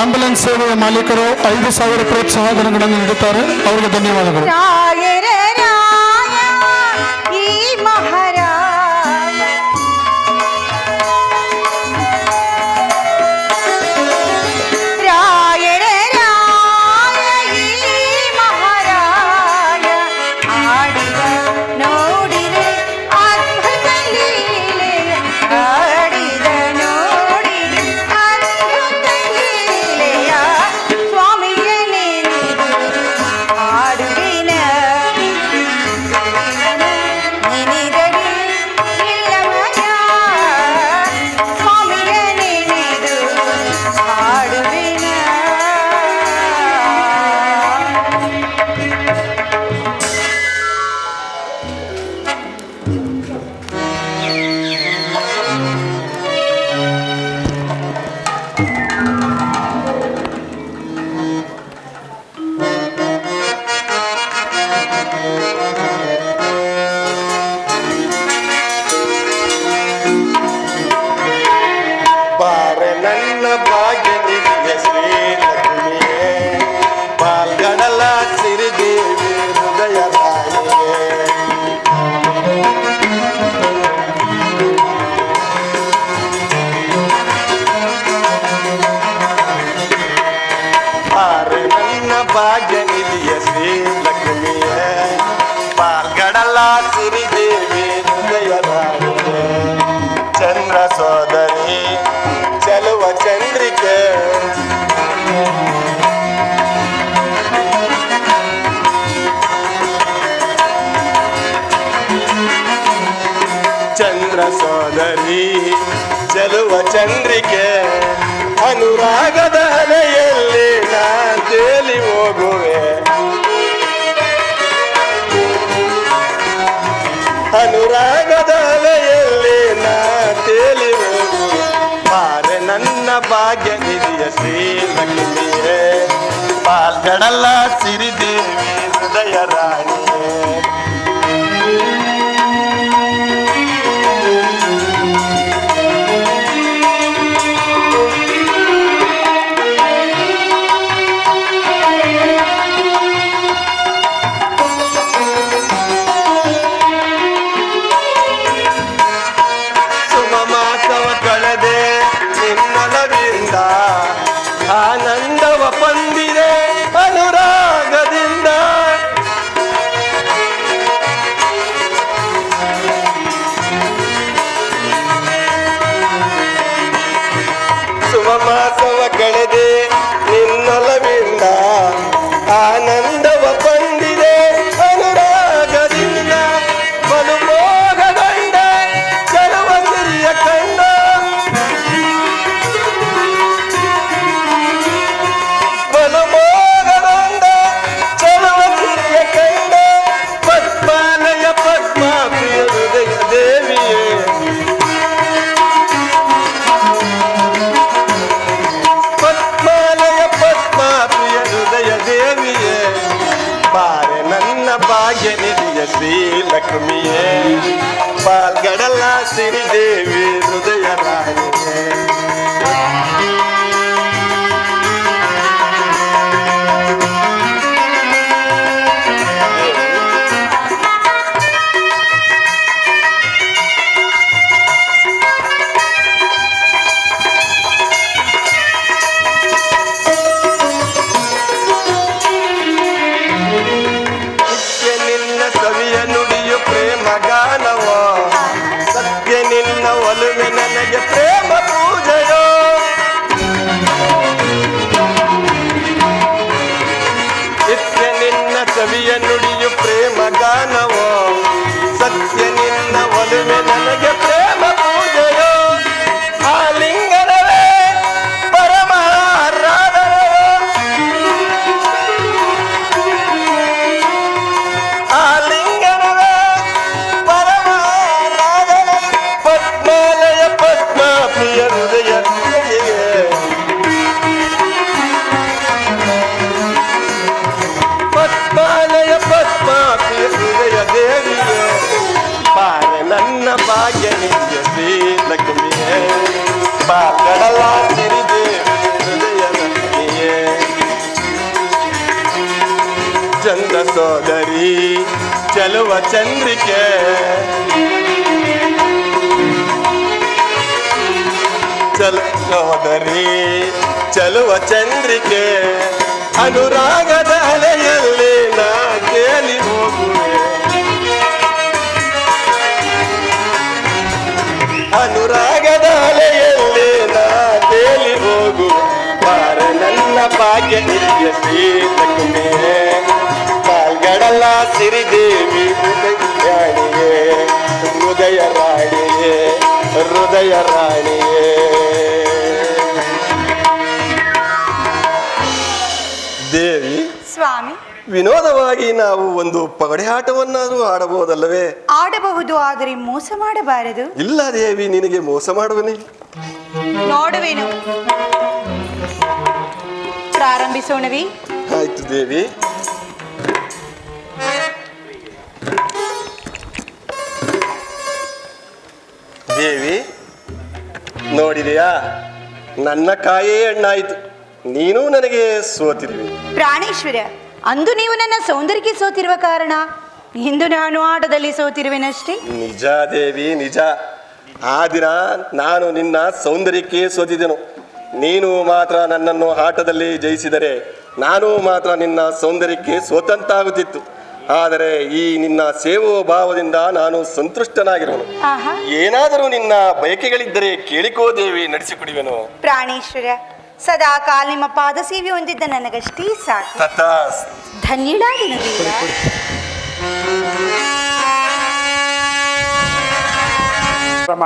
Ambulance ಸೇವೆಯ ಮಾಲೀಕರು 5,000 ಪ್ರೋತ್ಸಾಹಧನಗಳನ್ನು ನೀಡುತ್ತಾರೆ. ಅವರಿಗೆ ಧನ್ಯವಾದಗಳು. ಭಾಗ್ಯನಿಧಿಯ ಶ್ರೀ ಲಕ್ಷ್ಮಿಯೇ ಪಾಲ್ಗಡಲ ಸಿರಿದೇವಿ ಹೃದಯರಾಣಿಯೇ ಚಂದ್ರ ಸೋದರಿ ಚೆಲುವ ಚಂದ್ರಿಕೆ ಚಂದ್ರ ಸೋದರಿ ಚೆಲುವ ಚಂದ್ರಿಕೆ ಅನುರಾಗದ ಅಲೆಯಲ್ಲಿ ನಾ ತೇಲಿ ಹೋಗುವೆ ಅನುರಾಗದ ಅಲೆಯಲ್ಲಿ ನಾ ತೇಲಿ ಹೋಗುವೆ ಬಾರೆ ನನ್ನ ಭಾಗ್ಯ ನಿಧಿಯ ಶ್ರೀ ಲಕ್ಷ್ಮಿಯೇ ಪಾಲ್ಗಡಲ ಸಿರಿದೇವಿ ಹೃದಯ ರಾಣಿಯೇ ಆನಂದವ ಪಂದಿದೆ ಅನುರಾಗದಿಂದ ಸುಮಮಾಸವ ಕಳೆದೆ ನಿನ್ನೊಲವಿಂದ ಆನಂದವ ಪಂದಿದೆ ಅನುರಾಗದಿಂದ ಮನುಮೋಹಗೊಂಡ ಚಲುವ ಸಿರಿಯ ಕಂಡ ಭಾಗ್ಯನಿಧಿಯ ಶ್ರೀ ಲಕ್ಷ್ಮಿಯೇ ಪಾಲ್ಗಡಲ ಸಿರಿದೇವಿ ಹೃದಯ ರಾಣಿಯೇ ಗಾನವೋ ಸತ್ಯ ನಿನ್ನ ಒಲುವೆ ನನಗೆ ಪ್ರೇಮ ಪೂಜೆಯೋ ನಿತ್ಯ ನಿನ್ನ ಕವಿಯ ನುಡಿಯು ಪ್ರೇಮ ಗಾನವೋ ಸತ್ಯ ನಿನ್ನ ಒಲುವೆ ನನಗೆ ಪ್ರೇಮ ಪೂಜೆಯೋ ಆಲಿಂಗನವೇ ಪರಮಾರಾಧನವೋ ಹೃದಯ ಪದ್ಮಾಲಯ ಪದ್ಮ ಹೃದಯ ದೇವಿಯೇ ಪಾರೆ ನನ್ನ ಭಾಗ್ಯ ನಿತ್ಯ ಶ್ರೀ ಲಕ್ಷ್ಮಿಯೇ ಪಾಲ್ಗಡಲ ಸಿರಿದೇವಿ ಹೃದಯ ಸೋದರಿ ಚೆಲುವ ಚಂದ್ರಿಕೆ ಸೋದರಿ ಚೆಲುವ ಚಂದ್ರಿಕೆ ಅನುರಾಗದ ಅಲೆಯಲ್ಲಿ ನಾ ತೇಲಿ ಹೋಗುವೆ ಅನುರಾಗದ ಅಲೆಯಲ್ಲಿ ನಾ ತೇಲಿ ಹೋಗುವೆ ಬಾರ ನನ್ನ ಭಾಗ್ಯ ನಿತ್ಯ ಸೀತಕುಮೆ ಕಾಲ್ಗಡಲ ಸಿರಿದೇವಿ ರಾಣಿಯೇ ಹೃದಯ ರಾಣಿಯೇ ಹೃದಯ ರಾಣಿಯೇ ದೇವಿ ಸ್ವಾಮಿ, ವಿನೋದವಾಗಿ ನಾವು ಒಂದು ಪಗಡೆ ಆಟವನ್ನಾದರೂ ಆಡಬಹುದಲ್ಲವೇ? ಆಡಬಹುದು, ಆದರೆ ಮೋಸ ಮಾಡಬಾರದು. ಇಲ್ಲ ದೇವಿ, ನಿನಗೆ ಮೋಸ ಮಾಡುವನೆ. ನೋಡುವೆನು. ಪ್ರಾರಂಭಿಸೋಣವಿ? ಆಯ್ತು ದೇವಿ. ದೇವಿ ನೋಡಿದೆಯಾ, ನನ್ನ ಕಾಯೇ ಹಣ್ಣಾಯಿತು. ನೀನು ನನಗೆ ಸೋತಿರುವೆ. ಪ್ರಾಣೇಶ್ವರ, ಅಂದು ನೀವು ನನ್ನ ಸೌಂದರ್ಯಕ್ಕೆ ಸೋತಿರುವ ಕಾರಣ ಇಂದು ನಾನು ಆಟದಲ್ಲಿ ಸೋತಿರುವೆನಷ್ಟೇ. ನಿಜ ದೇವಿ, ನಿಜ. ಆ ದಿನ ನಾನು ನಿನ್ನ ಸೌಂದರ್ಯಕ್ಕೆ ಸೋತಿದ್ದೆನು. ನೀನು ಮಾತ್ರ ನನ್ನನ್ನು ಆಟದಲ್ಲಿ ಜಯಿಸಿದರೆ ನಾನು ಮಾತ್ರ ನಿನ್ನ ಸೌಂದರ್ಯಕ್ಕೆ ಸೋತಂತಾಗುತ್ತಿತ್ತು. ಆದರೆ ಈ ನಿನ್ನ ಸೇವೋ ಭಾವದಿಂದ ನಾನು ಸಂತುಷ್ಟನಾಗಿರುವನು. ಆಹಾ, ಏನಾದರೂ ನಿನ್ನ ಬಯಕೆಗಳಿದ್ದರೆ ಕೇಳಿಕೋ ದೇವಿ, ನಡೆಸಿಕೊಡುವೆನು. ಪ್ರಾಣೇಶ್ವರ, ಸದಾ ಕಾಲ ನಿಮ್ಮ ಪಾದ ಸೇವೆ ಹೊಂದಿದ್ದ ನನಗಷ್ಟೇ ಸಾಕು. ತಥಾಸ್. ಧನ್ಯಳಾದೆನು ದೇವ.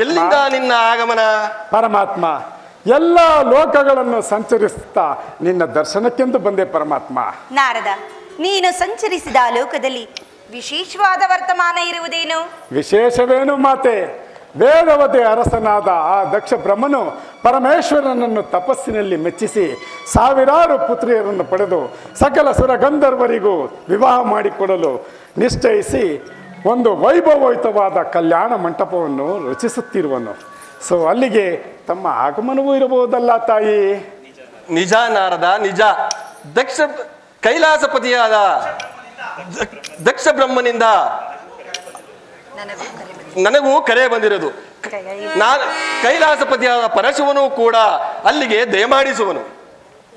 ಎಲ್ಲಿಂದ ನಿನ್ನ ಆಗಮನ? ಪರಮಾತ್ಮ, ಎಲ್ಲ ಲೋಕಗಳನ್ನು ಸಂಚರಿಸುತ್ತಾ ನಿನ್ನ ದರ್ಶನಕ್ಕೆಂದು ಬಂದೆ ಪರಮಾತ್ಮ. ನಾರದ, ನೀನು ಸಂಚರಿಸಿದ ಆ ಲೋಕದಲ್ಲಿ ವಿಶೇಷವಾದ ವರ್ತಮಾನ ಇರುವುದೇನು? ವಿಶೇಷವೇನು ಮಾತೆ? ವೇದವತಿ ಅರಸನಾದ ಆ ದಕ್ಷ ಬ್ರಹ್ಮನು ಪರಮೇಶ್ವರನನ್ನು ತಪಸ್ಸಿನಲ್ಲಿ ಮೆಚ್ಚಿಸಿ ಸಾವಿರಾರು ಪುತ್ರಿಯರನ್ನು ಪಡೆದು ಸಕಲ ಸುರಗಂಧರ್ವರಿಗೂ ವಿವಾಹ ಮಾಡಿಕೊಡಲು ನಿಶ್ಚಯಿಸಿ ಒಂದು ವೈಭವಯುತವಾದ ಕಲ್ಯಾಣ ಮಂಟಪವನ್ನು ರಚಿಸುತ್ತಿರುವನು. ಸೊ ಅಲ್ಲಿಗೆ ತಮ್ಮ ಆಗಮನವೂ ಇರಬಹುದಲ್ಲ ತಾಯಿ? ನಿಜ ನಾರದ, ನಿಜ. ದಕ್ಷ ಕೈಲಾಸಪತಿಯಾದ ದಕ್ಷ ಬ್ರಹ್ಮನಿಂದ ನನಗೂ ಕರೆ ಬಂದಿರೋದು. ನಾನು ಕೈಲಾಸಪತಿಯಾದ ಪರಶಿವನು ಕೂಡ ಅಲ್ಲಿಗೆ ದಯಮಾಡಿಸುವನು.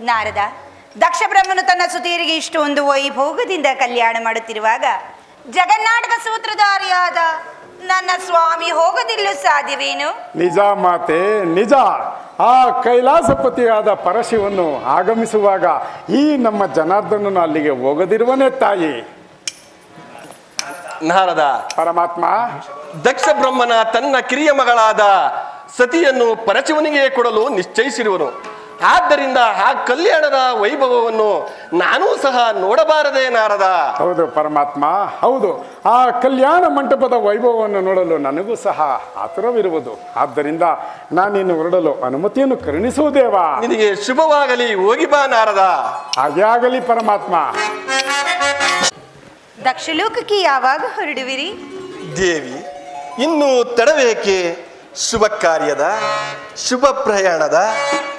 ನಾರದ, ದಕ್ಷ ಬ್ರಹ್ಮನು ತನ್ನ ಸುತಿಯರಿಗೆ ಇಷ್ಟೊಂದು ವೈಭೋಗದಿಂದ ಕಲ್ಯಾಣ ಮಾಡುತ್ತಿರುವಾಗ ಜಗನ್ನಾಟಕ ಸೂತ್ರಧಾರಿಯಾದ ನನ್ನ ಸ್ವಾಮಿ ಹೋಗದಿಲ್ಲೂ ಸಾಧ್ಯವೇನು? ನಿಜ ಮಾತೆ, ನಿಜ. ಆ ಕೈಲಾಸಪತಿಯಾದ ಪರಶಿವನು ಆಗಮಿಸುವಾಗ ಈ ನಮ್ಮ ಜನಾರ್ದನನು ಅಲ್ಲಿಗೆ ಹೋಗದಿರುವನೇ ತಾಯಿ. ನಾರದ, ಪರಮಾತ್ಮ, ದಕ್ಷ ಬ್ರಹ್ಮನ ತನ್ನ ಕಿರಿಯ ಮಗಳಾದ ಸತಿಯನ್ನು ಪರಶಿವನಿಗೆ ಕೊಡಲು ನಿಶ್ಚಯಿಸಿರುವನು. ಆದ್ದರಿಂದ ಆ ಕಲ್ಯಾಣದ ವೈಭವವನ್ನು ನಾನೂ ಸಹ ನೋಡಬಾರದೆ ನಾರದ? ಹೌದು ಪರಮಾತ್ಮ, ಹೌದು. ಆ ಕಲ್ಯಾಣ ಮಂಟಪದ ವೈಭವವನ್ನು ನೋಡಲು ನನಗೂ ಸಹ ಆತುರವಿರುವುದು. ಆದ್ದರಿಂದ ನಾನಿನ್ನು ಹೊರಡಲು ಅನುಮತಿಯನ್ನು ಕರುಣಿಸುವುದೇವಾ? ನಿನಗೆ ಶುಭವಾಗಲಿ, ಹೋಗಿ ಬಾ ನಾರದ. ಹಾಗೆ ಆಗಲಿ ಪರಮಾತ್ಮ. ದಕ್ಷಲೋಕಕ್ಕೆ ಯಾವಾಗ ಹೊರಡುವಿರಿ? ದೇವಿ, ಇನ್ನು ತಡವೇಕೆ? ಶುಭ ಕಾರ್ಯದ, ಶುಭ ಪ್ರಯಾಣದ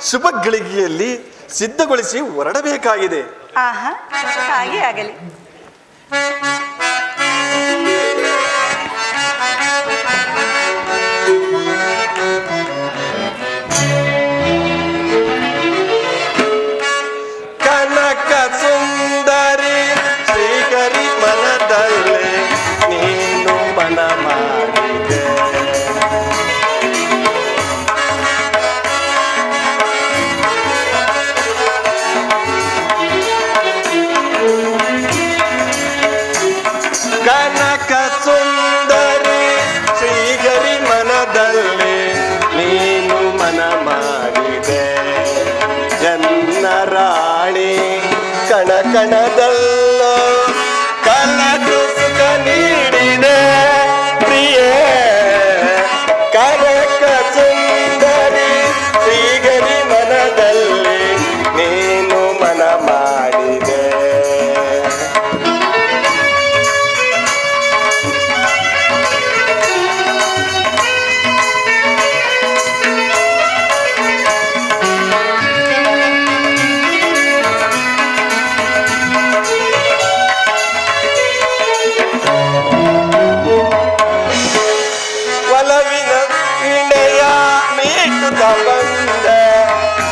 ಶುಭ ಗಳಿಗೆಯಲ್ಲಿ ಸಿದ್ಧಗೊಳಿಸಿ ಹೊರಡಬೇಕಾಗಿದೆ. ಆಹಾ, ಹಾಗೆ ಆಗಲಿ. ಕನಕ ಸುಂದರಿ ಶ್ರೀಗರಿ ಮನದಲ್ಲೇ ನೀನು ಮನ ಮಾಡಿದೆ.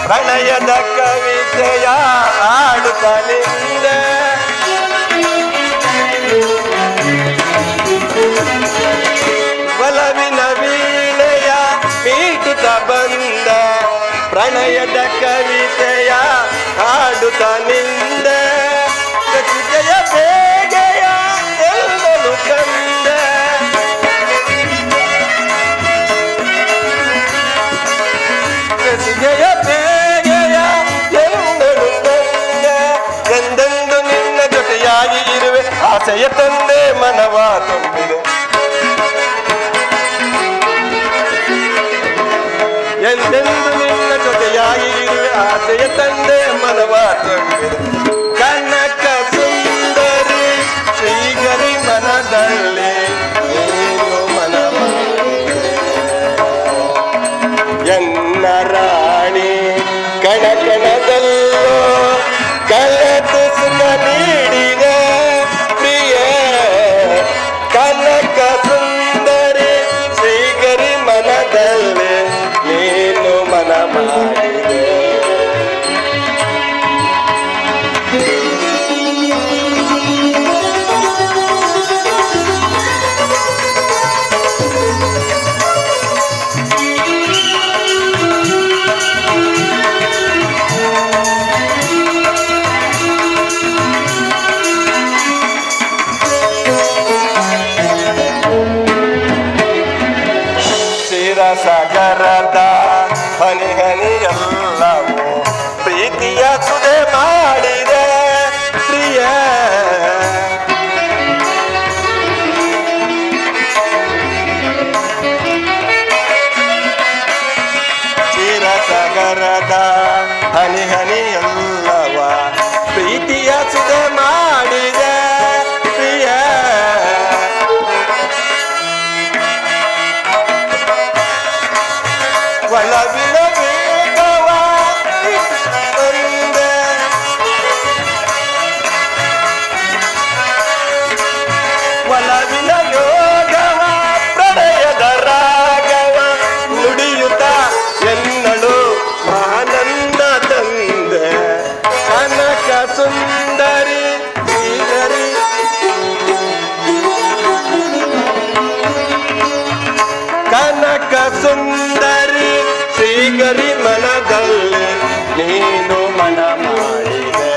ಪ್ರಣಯದ ಕವಿತೆಯ ಹಾಡುತ್ತಲಿಂದೆ ಒಲವಿನ ವೀಣೆಯ ಮೀಟುತ್ತ ಬಂದ ಪ್ರಣಯದ ಕವಿತೆಯ ಹಾಡುತ್ತ ನಿಂದೆ ಕವಿತೆಯ ಬೇಗೆಯ ಎಲ್ಲಲು ಕಂದೆ ಕವಿತೆಯ ಬೇಗೆಯ ಎಲ್ಲಲು ಕಂದೆ ಎಂದೆಂದು ನಿನ್ನ ಜೊತೆಯಾಗಿ ಇರುವೆ ಆಸೆಯ ತಂದೆ ಮನವ ತುಂಬಿದೆ ಎಂದೆಂದು ನಿನ್ನ ಜೊತೆಯಾಗಿ ಇರುವೆ ಆಸೆಯ ತಂದೆ ಮನವ ತುಂಬಿದೆ ಕನಕ ಸುಂದರಿ ಶ್ರೀಗರಿ ಮನದಲ್ಲಿ ನೀನು ಮನವ ಎನ್ನ ರಾಣಿ ಕಣಕಣದಲ್ಲೋ ಕಳೆದು ಸುಖ ನೀಡಿದೆ ಪ್ರಿಯ ಕನಕ ಸುಂದರಿ ಶ್ರೀಗರಿ ಮನದಲ್ಲಿ ನೀನು ಮನ ಮಾಡಿದೆ ಶಿರಸಗರದ ಹನಿ ಹನಿಯಲ್ಲವೂ ಪ್ರೀತಿಯ ಸುದೆ ಮಾಡಿದೆ ಪ್ರಿಯ ಶಿರಸಗರದ ಹನಿ ಹನಿಯಲ್ಲವ ಪ್ರೀತಿಯ ಸುದೆ ಮಾಡಿದೆ ಪ್ರಿಯ ಒಲವಿನ ವೇಗವ ತಂದೆ ಒಲವಿನ ಯೋಗವ ಪ್ರಣಯದ ರಾಗವ ನುಡಿಯುತ್ತ ಎನ್ನಳು ಆನಂದ ತಂದೆ ಕನಕ ಸುಂದರಿ ಶ್ರೀಗರಿ ಕನಕ ಸುಂದರಿ ಶ್ರೀಗರಿ ಮನದಲ್ಲಿ ನೀನು ಮನ ಮಾಡಿದೆ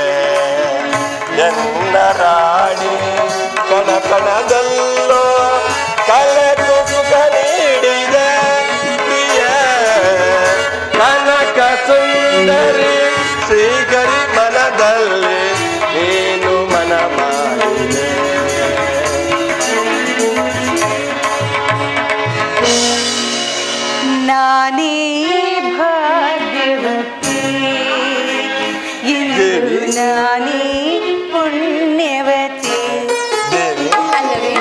ಎನ್ನ ರಾಣಿ ಕಣಕಣದಲ್ಲೋ ಕಳೆದು ಸುಖ ನೀಡಿದೆ ಪ್ರಿಯ ಕನಕ ಸುಂದರಿ ಶ್ರೀಗರಿ ಮನದಲ್ಲಿ ನೀನು ಮನ ಮಾಡಿದೆ ನಾನೇ ಭಾಗ್ಯವತಿ ಇಂದು ನಾನೇ ಪುಣ್ಯವತಿ ದೇವಿ ಅಲ್ಲವೇ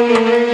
ಿ